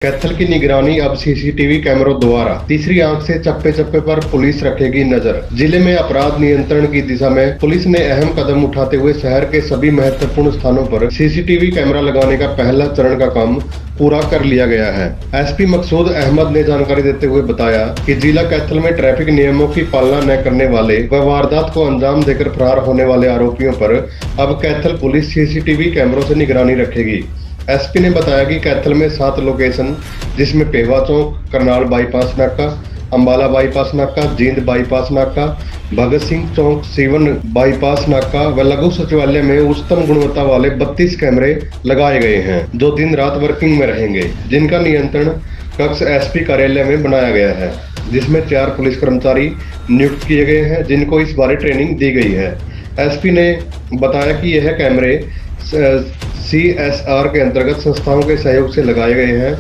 कैथल की निगरानी अब सीसीटीवी कैमरों द्वारा तीसरी आंख से चप्पे चप्पे पर पुलिस रखेगी नजर। जिले में अपराध नियंत्रण की दिशा में पुलिस ने अहम कदम उठाते हुए शहर के सभी महत्वपूर्ण स्थानों पर सीसीटीवी कैमरा लगाने का पहला चरण का काम पूरा कर लिया गया है। एसपी मकसूद अहमद ने जानकारी देते हुए बताया कि जिला कैथल में ट्रैफिक नियमों की पालना न करने वाले व वारदात को अंजाम देकर फरार होने वाले आरोपियों पर अब कैथल पुलिस सीसीटीवी कैमरों से निगरानी रखेगी। एसपी ने बताया कि कैथल में 7 लोकेशन जिसमें पेवा चौक, करनाल बाईपास नाका, अंबाला बाईपास नाका, जींद बाईपास नाका, भगत सिंह चौक, सीवन बाईपास नाका व लघु सचिवालय में उच्चतम गुणवत्ता वाले 32 कैमरे लगाए गए हैं जो दिन रात वर्किंग में रहेंगे, जिनका नियंत्रण कक्ष एसपी कार्यालय में बनाया गया है, जिसमें 4 पुलिस कर्मचारी नियुक्त किए गए हैं जिनको इस बारे ट्रेनिंग दी गई है। एसपी ने बताया कि यह कैमरे CSR के अंतर्गत संस्थाओं के सहयोग से लगाए गए हैं,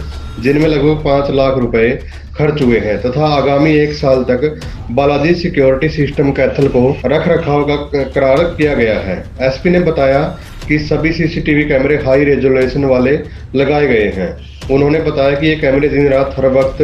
जिनमें लगभग 5 लाख रुपए खर्च हुए हैं तथा आगामी 1 साल तक बालाजी सिक्योरिटी सिस्टम कैथल को रख रखाव का करार किया गया है। एसपी ने बताया कि सभी सीसीटीवी कैमरे हाई रेजोल्यूशन वाले लगाए गए हैं। उन्होंने बताया कि ये कैमरे दिन रात हर वक्त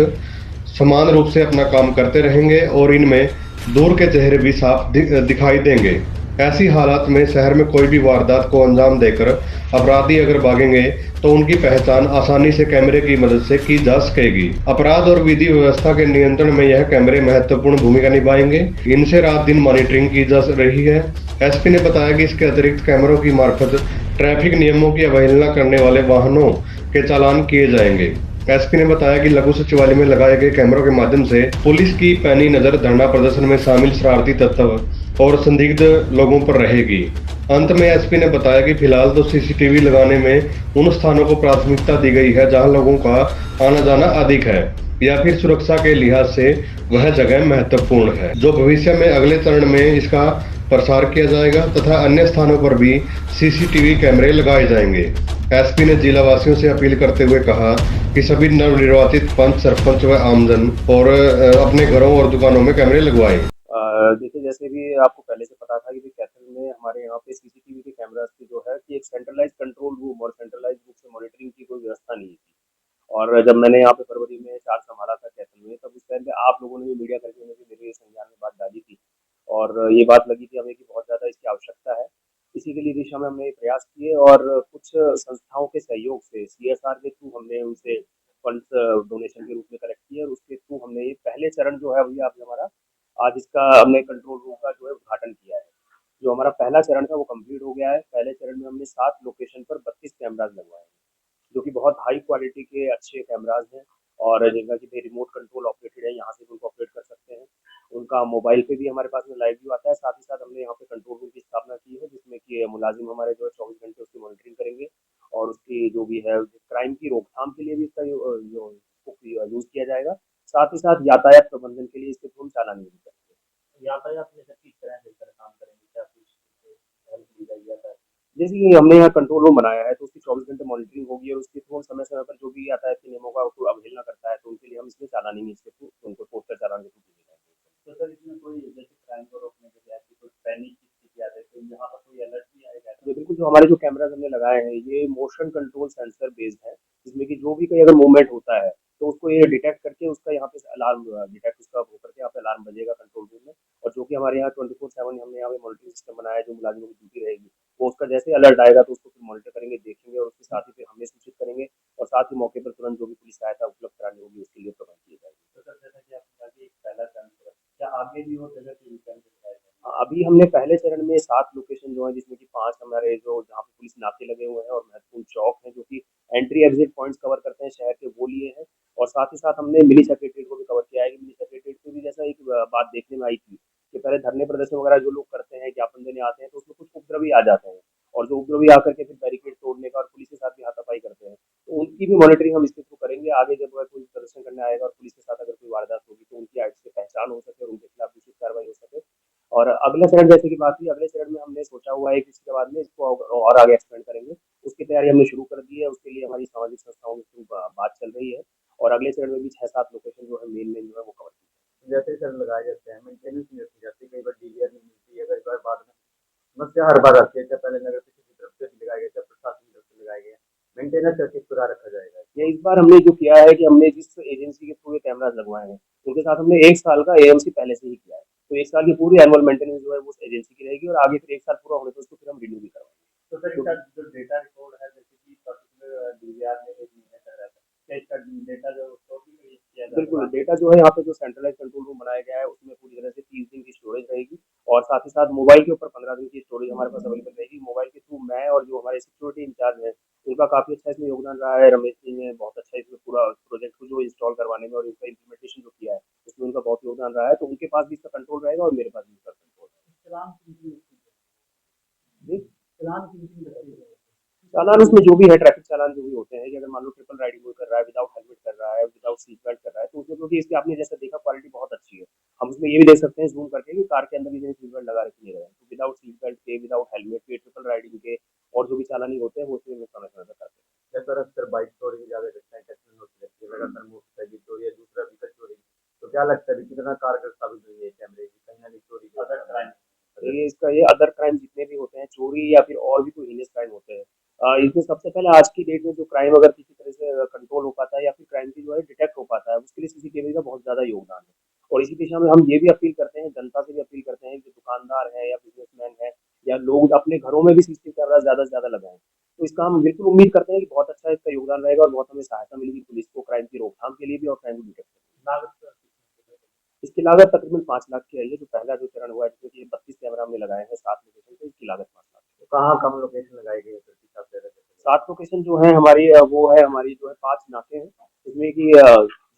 समान रूप से अपना काम करते रहेंगे और इनमें दूर के चेहरे भी साफ दिखाई देंगे। ऐसी हालात में शहर में कोई भी वारदात को अंजाम देकर अपराधी अगर भागेंगे तो उनकी पहचान आसानी से कैमरे की मदद से की जा सकेगी। अपराध और विधि व्यवस्था के नियंत्रण में यह कैमरे महत्वपूर्ण भूमिका निभाएंगे। इनसे रात दिन मॉनिटरिंग की जा रही है। एसपी ने बताया कि इसके अतिरिक्त कैमरों की मार्फत ट्रैफिक नियमों की अवहेलना करने वाले वाहनों के चालान किए जाएंगे। एसपी ने बताया कि लघु सचिवालय में लगाए गए कैमरों के माध्यम से पुलिस की पैनी नजर धरना प्रदर्शन में शामिल शरारती तत्व और संदिग्ध लोगों पर रहेगी। अंत में एसपी ने बताया कि फिलहाल तो सीसीटीवी लगाने में उन स्थानों को प्राथमिकता दी गई है जहां लोगों का आना जाना अधिक है या फिर सुरक्षा के लिहाज से वह जगह महत्वपूर्ण है, जो भविष्य में अगले चरण में इसका प्रसार किया जाएगा तथा अन्य स्थानों पर भी सीसीटीवी कैमरे लगाए जाएंगे। एसपी ने जिला वासियों से अपील करते हुए कहा कि सभी नवनिर्वाचित पंच, सरपंच व आमजन और अपने घरों और दुकानों में कैमरे लगवाएं। देखिए, जैसे भी आपको पहले से पता था कि कैथल में हमारे यहाँ पे सीसीटीवी के कैमरास की जो है कि एक सेंट्रलाइज कंट्रोल रूम और सेंट्रलाइज रूप से मॉनिटरिंग की कोई व्यवस्था नहीं थी। और जब मैंने यहाँ पे फरवरी में चार्ज संभाला था कैथल में, तब उस टाइम पे आप लोगों ने भी मीडिया कर्मियों ने भी मेरे संज्ञान में बात डाली थी और ये बात लगी थी हमें कि बहुत ज़्यादा इसकी आवश्यकता है। इसी के लिए दिशा में हमने प्रयास किए और कुछ संस्थाओं के सहयोग से सीएसआर के थ्रू हमने उनसे फंड्स डोनेशन के रूप में कलेक्ट किए और उसके थ्रू हमने ये पहले चरण जो है वही अभी हमारा आज इसका हमने कंट्रोल रूम का जो है उद्घाटन किया है। जो हमारा पहला चरण था वो कंप्लीट हो गया है। पहले चरण में हमने 7 लोकेशन पर 32 कैमरास लगवाए हैं, जो कि बहुत हाई क्वालिटी के अच्छे कैमरास हैं और जिनका कि रिमोट कंट्रोल ऑपरेटेड है, यहाँ से भी उनको ऑपरेट कर सकते हैं। उनका मोबाइल पे भी हमारे पास में लाइव व्यू आता है। साथ ही साथ हमने यहाँ पे कंट्रोल रूम की स्थापना की है, जिसमें कि मुलाजिम हमारे जो है 24 घंटे उसकी मॉनिटरिंग करेंगे और उसकी जो भी है क्राइम की रोकथाम के लिए भी इसका जो यूज़ किया जाएगा। साथ ही साथ यातायात प्रबंधन के लिए इसके थ्रू हम चालान भी करेंगे। यातायात में सर किस तरह मिलकर काम करेंगे? क्या कुछ हेल्प दी जाएगी यातायात? जैसे कि हमने यहाँ कंट्रोल रूम बनाया है तो उसकी 24 घंटे मॉनिटरिंग होगी और उसके थ्रू हम समय-समय पर जो भी यातायात के नियमों का अवहेलना करता है तो उनके लिए हम इसमें चालानी इसके थ्रू उनको पोस्टर चालान के थ्रू दिए जाएंगे। तो सर इसमें कोई जैसे क्राइम को रोकने के लिए ऐसी कोई पैनिक की स्थिति आ जाए तो यहाँ पर कोई अलर्ट भी आएगा? जी बिल्कुल, जो हमारे जो कैमराज हमने लगाए हैं ये मोशन कंट्रोल सेंसर बेस्ड है, जिसमें कि जो भी कोई अगर मूवमेंट होता है तो उसको ये डिटेक्ट करके उसका यहाँ पे अलार्म डिटेक्ट उसका हो करके यहाँ पे अलार्म बजेगा कंट्रोल रूम में। और जो कि हमारे यहाँ 24/7 हमने यहाँ पे मॉनिटरिंग सिस्टम बनाया है, जो मुलाजिमों की ड्यूटी रहेगी वो उसका जैसे अलर्ट आएगा तो उसको फिर मॉनिटर करेंगे, देखेंगे और उसके साथ ही फिर हमें सूचित करेंगे और साथ ही मौके पर तुरंत जो भी पुलिस सहायता उपलब्ध करानी होगी उसके लिए प्रबंध किए जाएंगे। तो सर जैसा कि आपने कहा कि एक पहला चरण है, क्या आगे भी वो जगह पे कैंप लगाए जाएंगे? हाँ, अभी हमने पहले चरण में 7 लोकेशन जो है जिसमें कि 5 हमारे जो जहाँ पे पुलिस नाके लगे हुए हैं और महत्वपूर्ण चौक हैं जो कि एंट्री एग्जिट पॉइंट्स कवर करते हैं शहर के, वो लिए हैं। और साथ ही साथ हमने मिनी सेक्रेटरीट को भी कवर किया है कि मिनी सेक्रेटरीट पे भी जैसा एक बात देखने में आई थी कि पहले धरने प्रदर्शन वगैरह जो लोग करते हैं, ज्ञापन देने आते हैं तो उसमें कुछ उपद्रवी आ जाते हैं और जो उपद्रवी आकर के फिर बैरिकेड तोड़ने का और पुलिस के साथ भी हाथापाई करते हैं, तो उनकी भी मॉनिटरिंग हम इसके थ्रू करेंगे। आगे जब कोई प्रदर्शन करने आएगा और पुलिस के साथ अगर कोई वारदात होगी तो उनकी आईडी से पहचान हो सके और उनके खिलाफ उचित कार्रवाई हो सके। और अगला चरण जैसे कि बात हुई, अगले चरण में हमने सोचा हुआ है कि इसके बाद में इसको और आगे एक्सपेंड करेंगे। उसकी तैयारी हमने शुरू कर दी है, उसके लिए हमारी सामाजिक संस्थाओं के थ्रू बात चल रही है और अगले चरण में भी 6-7 लोकेशन जो है मेन जो है वो कवर की जाएगी। जैसे सर लगाए जाते हैं, मेंटेनेंस नहीं होती जाती, कई बार डीवीआर नहीं मिलती है, कई बार बाद में समस्या हर बार आती है, चाहे पहले नगर की तरफ से लगाए गए, चाहे प्रशासन की तरफ से लगाए गए, मेंटेनेंस कैसे पूरा रखा जाएगा? इस बार हमने जो किया है कि हमने जिस एजेंसी के थ्रू ये कैमराज लगवाए हैं उनके साथ हमने 1 साल का एएमसी पहले से ही किया है। तो 1 साल की पूरी एनुअल मेंटेनेंस जो है वो उस एजेंसी की रहेगी और आगे फिर 1 साल पूरा होने पे उसको फिर हम रिन्यू भी करवाएंगे। तो सर इसका जो डेटा रिकॉर्ड है जैसे कि पर्टिकुलर डीवीआर में एक महीने का रहता है, क्या इसका डेटा जो स्टोर भी किया जाता है? बिल्कुल, डेटा जो है यहाँ पे जो सेंट्रलाइज़ कंट्रोल रूम बनाया गया है उसमें पूरी तरह से 30 दिन की स्टोरेज रहेगी और साथ ही साथ मोबाइल के ऊपर 15 दिन की स्टोरेज हमारे पास अवेलेबल रहेगी। मोबाइल के थ्रू मैं और जो हमारे सिक्योरिटी इंचार्ज हैं, उनका काफ़ी अच्छा इसमें योगदान रहा है। रमेश जी ने बहुत अच्छा इसमें पूरा प्रोजेक्ट को जो इंस्टॉल करवाने में और इसका इम्प्लीमेंटेशन जो किया है, उसमें उनका बहुत योगदान रहा है। तो उनके पास भी इसका कंट्रोल रहेगा और मेरे पास भी इसका कंट्रोल चालान कितनी रहेगा। जी। चालान कितनी लगती है? चालान उसमें जो भी है ट्रैफिक चालान जो भी होते हैं कि अगर मान लो ट्रिपल राइडिंग कोई कर रहा है, विदाउट हेलमेट कर रहा है, विदाउट सीट बेल्ट कर रहा है, तो उसमें क्योंकि इसकी आपने जैसा देखा क्वालिटी बहुत अच्छी है। हम उसमें ये भी देख सकते हैं ज़ूम करके कि कार के अंदर भी सीट बेल्ट लगा रखी है। तो विदाउट सीट बेल्ट के, विदाउट हेलमेट के, ट्रिपल राइडिंग के और जो भी चालानी होते हैं वो उसमें समय-समय पे करते हैं। जब सर अक्सर बाइक चोरी की ज़्यादा घटनाएँ एक्सीडेंट होती रहती है, लगातार मोटरसाइकिल चोरी या दूसरा व्हीकल चोरी, तो क्या लगता है कि कितना कारगर साबित हुई है कैमरे की कहीं न कहीं चोरी के अदर क्राइम? तो ये इसका ये अदर क्राइम जितने भी होते हैं, चोरी या फिर और भी कोई हीनियस क्राइम होते हैं, इसमें सबसे पहले आज की डेट में जो क्राइम अगर किसी तरह से कंट्रोल हो पाता है या फिर क्राइम की जो है डिटेक्ट हो पाता है, उसके लिए सीसीटीवी का बहुत ज़्यादा योगदान है। और इसी दिशा में हम ये भी अपील करते हैं, जनता से भी अपील करते हैं कि दुकानदार हैं या बिज़नेसमैन हैं या लोग अपने घरों में भी सीसीटीवी कैमरा ज़्यादा से ज़्यादा लगाएँ। तो इसका हम बिल्कुल उम्मीद करते हैं कि बहुत अच्छा इसका योगदान रहेगा और बहुत हमें सहायता मिलेगी पुलिस को क्राइम की रोकथाम के लिए भी और क्राइम को डिटेक्ट करने में। लागत सर इसकी लागत तकरीबन 5 लाख की आई है, जो पहला जो चरण हुआ है जिसमें कि 32 कैमरा हमने लगाए हैं 7 लोकेशन पे, इसकी लागत 5 लाख है। तो कहाँ कम लोकेशन लगाई गई है सर कि सबसे ज़्यादा? 7 लोकेशन जो है हमारी वो है हमारी जो है 5 नाके हैं, जिसमें कि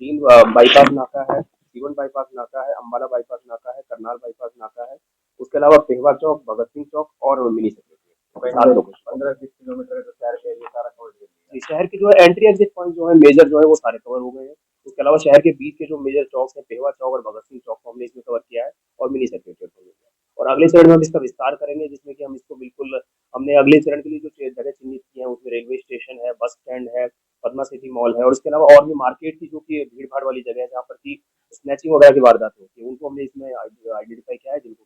3 बाईपास नाका है, जीवन बाईपास नाका है, अम्बाला बाईपास नाका है, करनाल बाईपास नाका है, उसके अलावा पेहवा चौक, भगत सिंह चौक और मिनी सेक्रेटरी 7 लोकेशन। 15-20 किलोमीटर का शहर का एरिया सारा कवर कर लिया। जी, शहर के जो है एंट्री एग्जिट पॉइंट जो है मेजर जो है वो सारे कवर हो गए हैं। उसके अलावा शहर के बीच के जो मेजर चौक हैं, पेहवा चौक और भगत सिंह चौक को हमने इसमें कवर किया है और मिनी सेक्रेटेरिएट हो गया। और अगले चरण में हम इसका विस्तार करेंगे जिसमें कि हम इसको बिल्कुल हमने अगले चरण के लिए जो जगह चिन्हित की है उसमें रेलवे स्टेशन है, बस स्टैंड है, पद्मा सिटी मॉल है और उसके अलावा और भी मार्केट की जो कि भीड़-भाड़ वाली जगह है जहाँ पर कि स्नैचिंग वगैरह की वारदातें होती हैं, उनको हमने इसमें आइडेंटिफाई किया है जिनको